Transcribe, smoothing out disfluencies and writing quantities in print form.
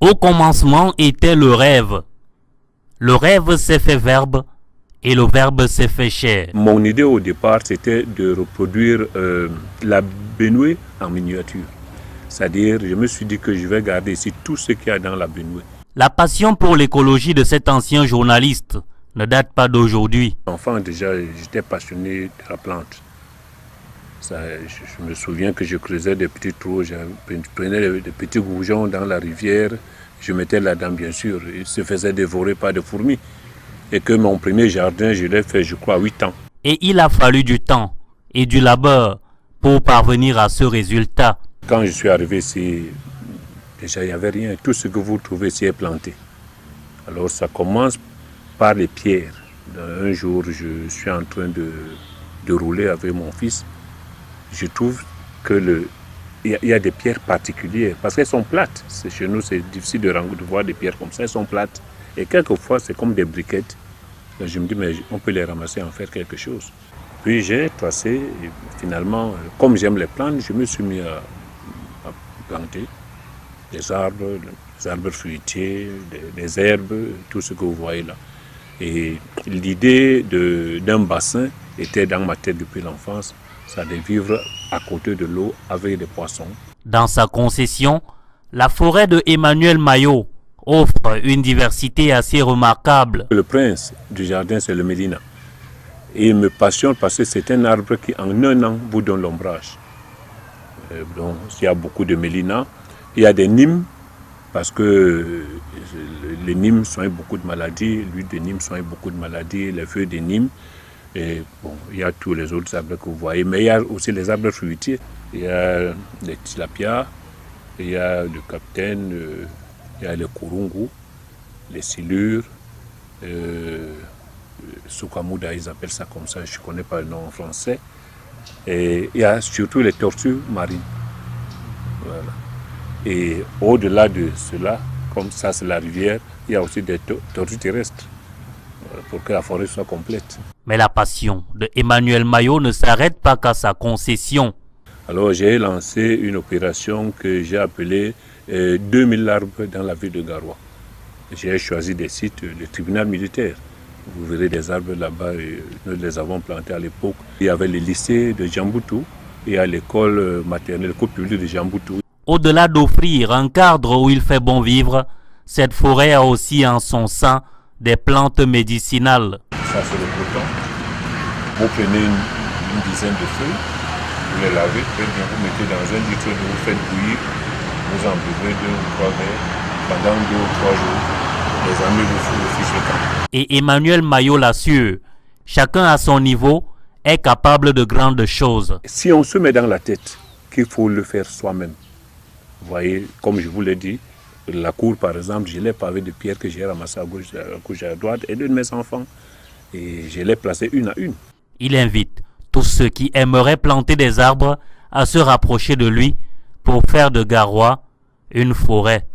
Au commencement était le rêve. Le rêve s'est fait verbe et le verbe s'est fait chair. Mon idée au départ, c'était de reproduire la baignoire en miniature. C'est-à-dire, je me suis dit que je vais garder ici tout ce qu'il y a dans la baignoire. La passion pour l'écologie de cet ancien journaliste ne date pas d'aujourd'hui. Enfant, déjà, j'étais passionné de la plante. Je me souviens que je creusais des petits trous, je prenais des petits goujons dans la rivière, je mettais là-dedans, bien sûr. Il se faisait dévorer par des fourmis. Et que mon premier jardin, je l'ai fait, je crois, 8 ans. Et il a fallu du temps et du labeur pour parvenir à ce résultat. Quand je suis arrivé ici, déjà, il n'y avait rien. Tout ce que vous trouvez ici est planté. Alors, ça commence par les pierres. Un jour, je suis en train de rouler avec mon fils. Je trouve que il y a des pierres particulières parce qu'elles sont plates. Chez nous, c'est difficile de voir des pierres comme ça. Elles sont plates. Et quelquefois, c'est comme des briquettes. Et je me dis, mais on peut les ramasser et en faire quelque chose. Puis j'ai tracé, et finalement, comme j'aime les plantes, je me suis mis à planter des arbres fruitiers, des herbes, tout ce que vous voyez là. Et l'idée d'un bassin était dans ma tête depuis l'enfance. Ça de vivre à côté de l'eau avec des poissons. Dans sa concession, la forêt de Emmanuel Maillot offre une diversité assez remarquable. Le prince du jardin, c'est le mélina. Et il me passionne parce que c'est un arbre qui, en un an, vous donne l'ombrage. Donc, il y a beaucoup de mélina. Il y a des nimes, parce que les nimes soignent beaucoup de maladies. L'huile de nîmes soigne beaucoup de maladies. Les feuilles de nîmes. Et bon, il y a tous les autres arbres que vous voyez, mais il y a aussi les arbres fruitiers. Il y a les tilapias, il y a le capitaine, il y a les kurungu, les silures, sukamouda, ils appellent ça comme ça, je ne connais pas le nom en français. Et il y a surtout les tortues marines. Voilà. Et au-delà de cela, comme ça c'est la rivière, il y a aussi des tortues terrestres pour que la forêt soit complète. Mais la passion de Emmanuel Maillot ne s'arrête pas qu'à sa concession. Alors j'ai lancé une opération que j'ai appelée 2000 arbres dans la ville de Garoua. J'ai choisi des sites, le tribunal militaire. Vous verrez des arbres là-bas, nous les avons plantés à l'époque. Il y avait le lycée de Djamboutou et à l'école maternelle, l'école publique de Djamboutou. Au-delà d'offrir un cadre où il fait bon vivre, cette forêt a aussi en son sein des plantes médicinales. Ça c'est le coton. Vous prenez une dizaine de feuilles, vous les lavez, très bien, vous mettez dans un litre d'eau, vous faites bouillir, vous en buvez 2 ou 3 verres, pendant 2 ou 3 jours, les amis vous fichent le camp. Et Emmanuel Maillot l'assure, chacun à son niveau est capable de grandes choses. Si on se met dans la tête qu'il faut le faire soi-même, vous voyez, comme je vous l'ai dit, la cour par exemple, je l'ai pavé de pierres que j'ai ramassées à gauche et à droite et de mes enfants. Et je les placé une à une. Il invite tous ceux qui aimeraient planter des arbres à se rapprocher de lui pour faire de Garoua une forêt.